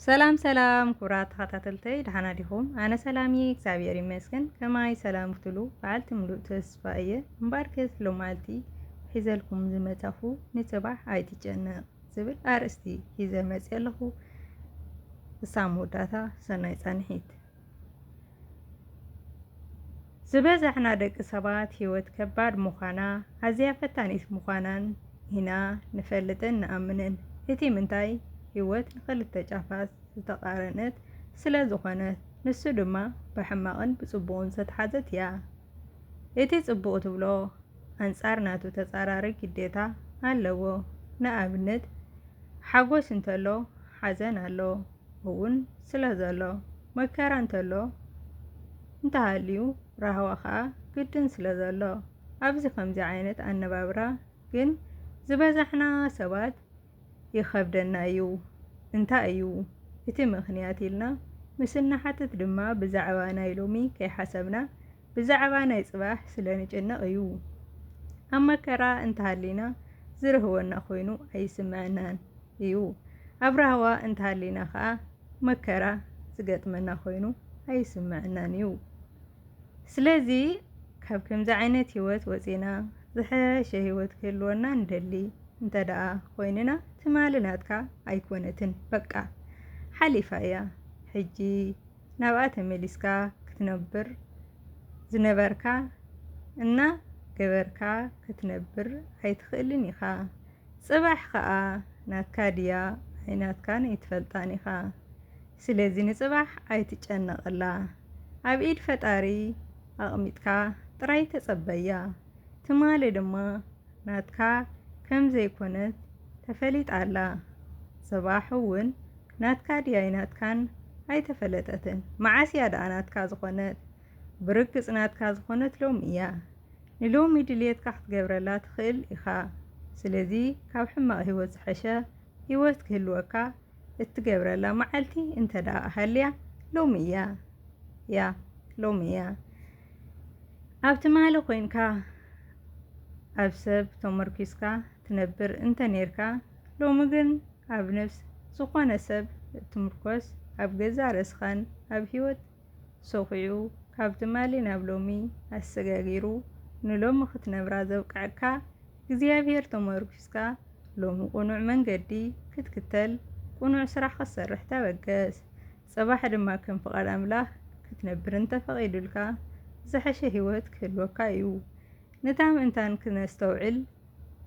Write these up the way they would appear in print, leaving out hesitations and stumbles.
ሰላም ሰላም ኩራት ተኸታተልተይ ደህና ዲኹም? ኣነ ሰላም እየ እግዚአብሔር ይመስገን። ከማይ ሰላም ክትሉ በዓልቲ ምሉእ ተስፋ እየ እምበር ከስ ሎማልቲ ሒዘልኩም ዝመጻኹ ንጽባሕ ኣይትጨነቕ ዝብል ኣርእስቲ ሒዘ መጽእ ኣለኹ። እሳም ወዳታ ሰናይ ጻንሒት። ዝበዛሕና ደቂ ሰባት ህይወት ከባድ ምዃና ኣዝያ ፈታኒት ምዃናን ኢና ንፈልጥን ንኣምንን። እቲ ምንታይ ህይወት ንኽልተ ጫፋት ዝተቃረነት ስለ ዝኾነት ንሱ ድማ ብሕማቕን ብጽቡቕን ዝተሓዘት እያ። እቲ ጽቡቕ ትብሎ ኣንጻር ናቱ ተጻራሪ ግዴታ ኣለዎ። ንኣብነት ሓጎስ እንተሎ ሓዘን ኣሎ እውን ስለ ዘሎ፣ መከራ እንተሎ እንተሃልዩ ራህዋ ኸዓ ግድን ስለ ዘሎ። ኣብዚ ከምዚ ዓይነት ኣነባብራ ግን ዝበዛሕና ሰባት ይኸብደና እዩ። እንታይ እዩ እቲ ምኽንያት ኢልና ምስ እናሓትት ድማ ብዛዕባ ናይ ሎሚ ከይሓሰብና ብዛዕባ ናይ ጽባሕ ስለ ንጭነቕ እዩ። ኣብ መከራ እንተሃሊና ዝርህወና ኮይኑ ኣይስምዐናን እዩ። ኣብ ራህዋ እንተሃሊና ኸዓ መከራ ዝገጥመና ኮይኑ ኣይስምዐናን እዩ። ስለዚ ካብ ከምዚ ዓይነት ህይወት ወፂና ዝሐሸ ህይወት ክህልወና እንደሊ እንተደኣ ኮይንና ትማሊ ናትካ ኣይኮነትን በቃ ሓሊፋ እያ። ሕጂ ናብኣ ተመሊስካ ክትነብር ዝነበርካ እና ገበርካ ክትነብር ኣይትኽእልን ኢኻ። ጽባሕ ኸዓ ናትካ ድያ ኣይናትካን ኣይትፈልጣን ኢኻ። ስለዚ ንጽባሕ ኣይትጨነቐላ። ኣብ ኢድ ፈጣሪ ኣቕሚጥካ ጥራይ ተጸበያ። ትማሊ ድማ ናትካ ከም ዘይኮነት ተፈሊጣላ። ጽባሕ እውን ናትካ ድያ ኣይናትካን ኣይተፈለጠትን። መዓስ እያ ደኣ ናትካ ዝኾነት? ብርግጽ ናትካ ዝኾነት ሎሚ እያ። ንሎሚ ድልየትካ ክትገብረላ ትኽእል ኢኻ። ስለዚ ካብ ሕማቕ ህይወት ዝሐሸ ህይወት ክህልወካ እትገብረላ መዓልቲ እንተደኣ ሃልያ ሎሚ እያ ሎሚ እያ። ኣብ ትማሊ ኮይንካ ኣብ ሰብ ተመርኪስካ ትነብር እንተ ነርካ ሎሚ ግን ኣብ ነፍስ ዝኾነ ሰብ እትምርኮስ ኣብ ገዛ ርእስኻን ኣብ ህይወት ሰኺዑ ካብ ትማሊ ናብ ሎሚ ኣሰጋጊሩ ንሎሚ ክትነብራ ዘብቅዐካ እግዚኣብሔር ተመርኪስካ ሎሚ ቁኑዕ መንገዲ ክትክተል ቁኑዕ ስራሕ ክትሰርሕ ተበገስ። ጽባሕ ድማ ከም ፍቓድ ኣምላኽ ክትነብር እንተፈቒዱልካ ዝሐሸ ህይወት ክህልወካ እዩ። ነታ ምእንታን ክነስተውዕል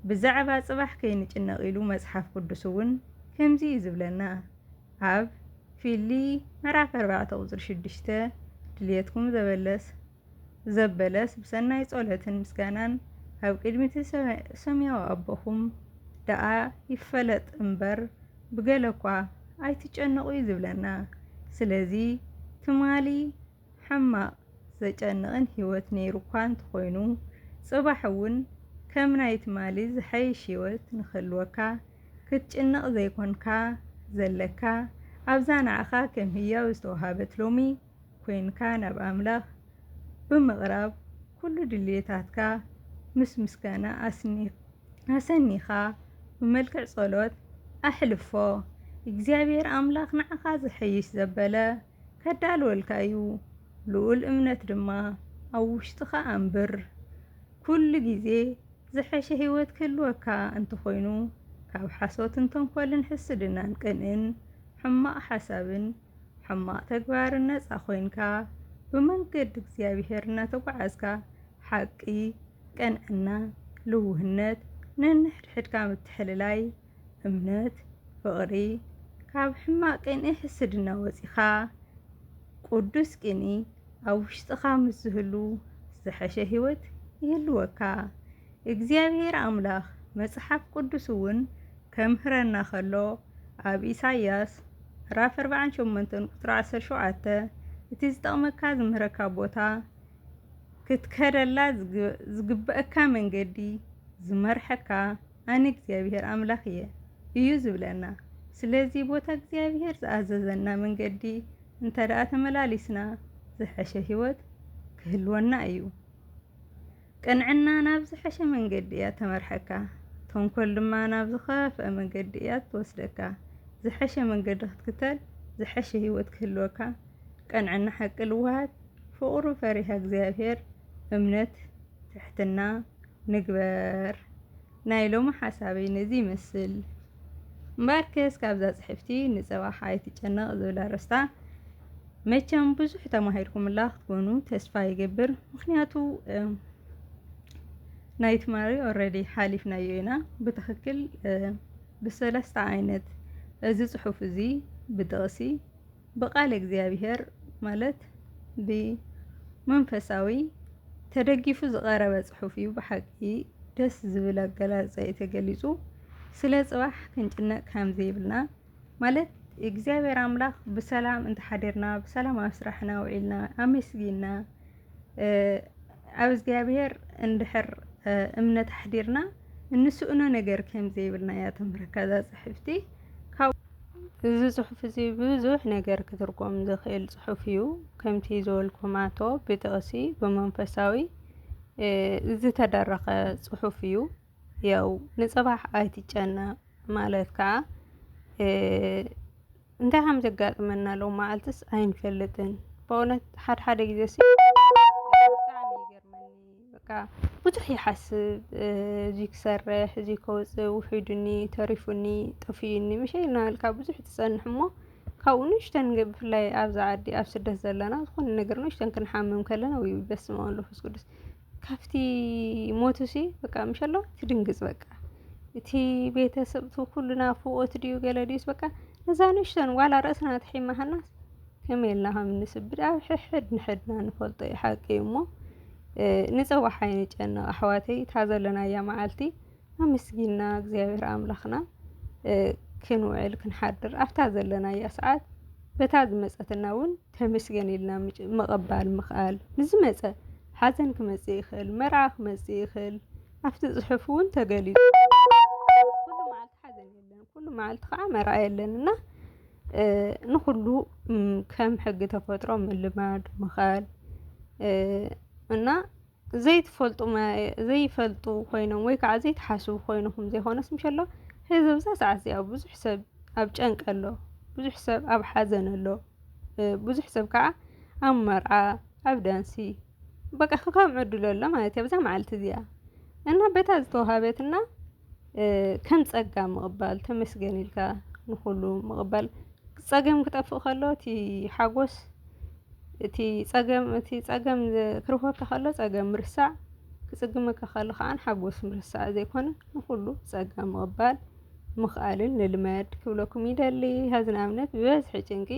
ብዛዕባ ጽባሕ ከይንጭነቕ ኢሉ መጽሓፍ ቅዱስ እውን ከምዚ እዩ ዝብለና ኣብ ፊሊ ምዕራፍ 4:6 ድልየትኩም ዘበለስ ብሰናይ ጸሎትን ምስጋናን ኣብ ቅድሚት ሰማያዊ ኣቦኹም ደኣ ይፈለጥ እምበር ብገለ እኳ ኣይትጨነቑ እዩ ዝብለና። ስለዚ ትማሊ ሕማቕ ዘጨንቕን ህይወት ነይሩ እኳ እንተኾይኑ ጽባሕ እውን ከም ናይ ትማሊ ዝሐይሽ ህይወት ንኽህልወካ ክትጭነቕ ዘይኮንካ ዘለካ ኣብዛ ንዓኻ ከም ህያው ዝተዋሃበት ሎሚ ኮይንካ ናብ ኣምላኽ ብምቕራብ ኩሉ ድልየታትካ ምስ ምስጋና ኣሰኒኻ ብመልክዕ ጸሎት ኣሕልፎ። እግዚኣብሔር ኣምላኽ ንዓኻ ዝሐይሽ ዘበለ ከዳልወልካ እዩ። ልዑል እምነት ድማ ኣብ ውሽጥኻ ኣንብር። ኩሉ ግዜ ዝሐሸ ህይወት ክህልወካ እንተኾይኑ ካብ ሓሶትን ተንኰልን ሕስድናን ቅንዕን ሕማቕ ሓሳብን ሕማቕ ተግባርን ነፃ ኮይንካ ብመንገዲ እግዚኣብሔር እናተጓዓዝካ ሓቂ፣ ቅንዕና፣ ልውህነት፣ ነንሕድሕድካ ምትሕልላይ፣ እምነት፣ ፍቕሪ ካብ ሕማቕ ቅንዒ ሕስድና ወፂኻ ቅዱስ ቅኒ ኣብ ውሽጥኻ ምስ ዝህሉ ዝሐሸ ህይወት ይህልወካ። እግዚኣብሔር ኣምላኽ መጽሓፍ ቅዱስ እውን ከምህረና ከሎ ኣብ ኢሳይያስ ምዕራፍ 48:17 እቲ ዝጠቕመካ ዝምህረካ ቦታ ክትከደላ ዝግበአካ መንገዲ ዝመርሐካ ኣነ እግዚኣብሔር ኣምላኽ እዩ ዝብለና። ስለዚ ቦታ እግዚኣብሔር ዝኣዘዘና መንገዲ እንተደኣ ተመላሊስና ዝሐሸ ህይወት ክህልወና እዩ። ቅንዕና ናብ ዝሐሸ መንገዲ እያ ተመርሐካ፣ ተንኰል ድማ ናብ ዝኸፍአ መንገዲ እያ ትወስደካ። ዝሐሸ መንገዲ ክትክተል ዝሐሸ ህይወት ክህልወካ ቀንዕና ሓቂ ልውሃት ፍቕሩ ፈሪሃ እግዚኣብሔር እምነት ትሕትና ንግበር ናይ ሎሚ ሓሳበይ ነዚ ይመስል እምበር ከስ ካብዛ ፅሕፍቲ ንፅባሕ ኣይትጨነቕ ዝብል ኣርእስታ መቸም ብዙሕ ተማሂርኩምላ ክትኮኑ ተስፋ ይገብር ምክንያቱ ናይ ትማሪ ኦልሬዲ ሓሊፍናዮ ኢና ብትክክል ብሰለስተ ዓይነት እዚ ፅሑፍ እዚ ብጥቕሲ ብቃል እግዚኣብሔር ማለት ብመንፈሳዊ ተደጊፉ ዝቐረበ ፅሑፍ እዩ ብሓቂ ደስ ዝብል ኣገላልፃ እዩ ተገሊፁ ስለ ፅባሕ ክንጭነቅ ከም ዘይብልና ማለት እግዚአብሔር አምላክ በሰላም እንተሓደርና በሰላም ኣብ ስራሕና ውዒልና ኣመስጊና ኣብ እግዚአብሔር እንድሕር እምነት ሓዲርና እንስእኖ ነገር ከም ዘይብልና እያ ተምህረካ እዛ ፅሕፍቲ እዚ ፅሑፍ እዚ ብዙሕ ነገር ክትርጎም ዝኽእል ፅሑፍ እዩ ከምቲ ዝበልኩማቶ ብጥቕሲ ብመንፈሳዊ ዝተደረኸ ፅሑፍ እዩ ያው ንፅባሕ ኣይትጨነቕ ማለት ከዓ እንታይ ከም ዘጋጥመና ለው መዓልትስ ኣይንፈልጥን በእውነት ሓደ ግዜ ብጣዕሚ ይገርመኒ በቃ ብዙሕ ይሓስብ እዚ ክሰርሕ እዚ ከውፅእ ውሒዱኒ ተሪፉኒ ጠፊዩኒ ምሸይ እናበልካ ብዙሕ ትፀንሕ እሞ ካብኡ ንእሽተን ብፍላይ ኣብዛ ዓዲ ኣብ ስደት ዘለና ዝኾነ ነገር ንእሽተን ክንሓምም ከለና ወይ በስመ አብ መንፈስ ቅዱስ ካብቲ ሞቱሲ በቃ ምሸሎ ትድንግፅ በቃ እቲ ቤተሰብቱ ኩሉና ፍቆት ድዩ ገለ ድዩስ በቃ ነዛ ንእሽተን ዋላ ርእስና ትሒማሃናስ ከመይ ኢልና ከም ንስብድ ኣብ ሕድ ንሕድና ንፈልጦ ሓቂ እሞ ንፅባሕ ኣይንጨነቕ ኣሕዋተይ እታ ዘለናያ መዓልቲ ኣመስጊና እግዚኣብሔር ኣምላኽና ክንውዕል ክንሓድር ኣብታ ዘለናያ ሰዓት በታ ዝመፀትና እውን ተመስገን ኢልና ምቕባል ምኽኣል ንዝመፀ ሓዘን ክመፅእ ይኽእል መርዓ ክመፅእ ይኽእል ኣብቲ ፅሑፍ እውን ተገሊፁ ኩሉ መዓልቲ ሓዘን የለን ኩሉ መዓልቲ ከዓ መርዓ የለን እና ንኩሉ ከም ሕጊ ተፈጥሮ ምልማድ ምኽኣል እና ዘይፈልጡ ኮይኖም ወይ ከዓ ዘይተሓስቡ ኮይኖም ዘይኾነስ ምሸሎ ሕዚ ብዛ ሰዓት እዚኣ ብዙሕ ሰብ ኣብ ጨንቂ ኣሎ ብዙሕ ሰብ ኣብ ሓዘን ኣሎ ብዙሕ ሰብ ከዓ ኣብ መርዓ ኣብ ዳንሲ በቃ ከም ዕድሉ ኣሎ ማለት እዩ ብዛ መዓልቲ እዚኣ እና በታ ዝተዋሃበትና ከም ፀጋ ምቕባል ተመስገን ኢልካ ንኩሉ ምቕባል ፀገም ክጠፍእ ከሎ እቲ ሓጎስ እቲ ፀገም ክርኸበካ ከሎ ፀገም ምርሳዕ ክፅግመካ ከሎ ከዓ ሓጎስ ምርሳዕ ዘይኮነ ንኩሉ ፀጋ ምቕባል ምኽኣልን ንልመድ ክብለኩም ይደሊ ሃዚ ንኣብነት ብበዝሒ ጭንቂ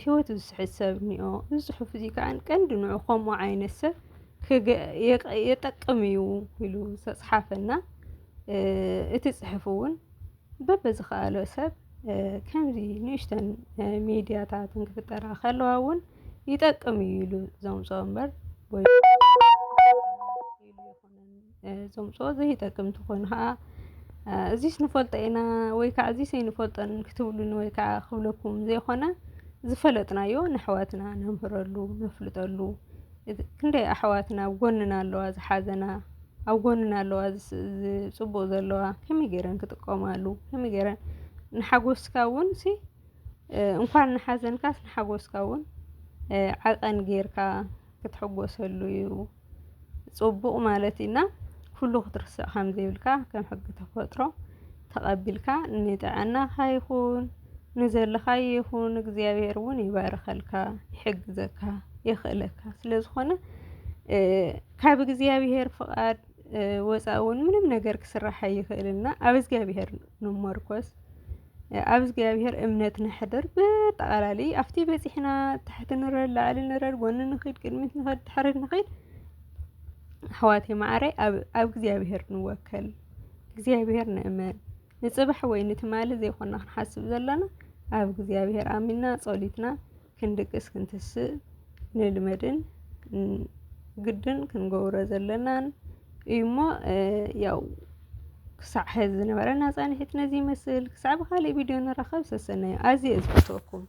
ህይወቱ ዝስሕት ሰብ እኒኦ እዚ ፅሑፍ እዚ ከዓ ቀንዲ ንዑ ከምኡ ዓይነት ሰብ የጠቅም እዩ ኢሉ ዝተፅሓፈና እቲ ፅሑፍ እውን በበዝኸኣለ ሰብ ከምዚ ንእሽተን ሚድያታት ክፍጠራ ከለዋ እውን ይጠቅም እዩ ኢሉ ዘምፅኦ እምበር ወይ ዘምፅኦ ዘይጠቅም እንተኾይኑ ከዓ እዚስ ንፈልጦ ኢና ወይ ከዓ እዚስ ኣይንፈልጦን ክትብሉን ወይ ከዓ ክብለኩም ዘይኮነ ዝፈለጥናዮ ንኣሕዋትና ነምህረሉ ነፍልጠሉ ክንደይ ኣሕዋትና ኣብ ጎንና ኣለዋ ዝሓዘና ኣብ ጎንና ኣለዋ ዝፅቡቕ ዘለዋ ከመይ ገይረን ክጥቀማሉ ከመይ ገይረን ንሓጎስካ እውን እንኳን ንሓዘንካስ ንሓጎስካ እውን ዓቐን ጌርካ ክትሕጎሰሉ እዩ ፅቡቕ ማለት ኢና ኩሉ ክትርስዕ ከም ዘይብልካ ከም ሕጊ ተፈጥሮ ተቐቢልካ ንጥዕናኻ ይኹን ንዘለኻዮ ይኹን እግዚኣብሔር እውን ይባርኸልካ ይሕግዘካ የኽእለካ ስለዝኾነ ካብ እግዚኣብሔር ፍቓድ ወፃኢ እውን ምንም ነገር ክስራሕ ኣይኽእልና ኣብ እግዚኣብሔር ንመርኮስ ኣብ እግዚኣብሔር እምነት ንሕድር ብጠቕላሊ ኣብቲ በፂሕና ታሕቲ ንረድ ላዕሊ ንረድ ጎኒ ንኸይድ ቅድሚት ንኸይድ ድሕሪት ንኸይድ ኣሕዋተይ ማዕረይ ኣብ እግዚኣብሔር ንወከል እግዚኣብሔር ንእመን ንፅባሕ ወይ ንትማሊ ዘይኮና ክንሓስብ ዘለና ኣብ እግዚኣብሔር ኣሚንና ጸሊትና ክንድቅስ ክንትስእ ንልመድን ግድን ክንገብሮ ዘለናን እዩ እሞ ያው ክሳዕ ሕዚ ዝነበረና ፃንሒት ነዚ ይመስል ክሳዕ ብካልእ ቪድዮ ንራኸብ ሰሰናዮ ኣዝየ ዝፈትወኩም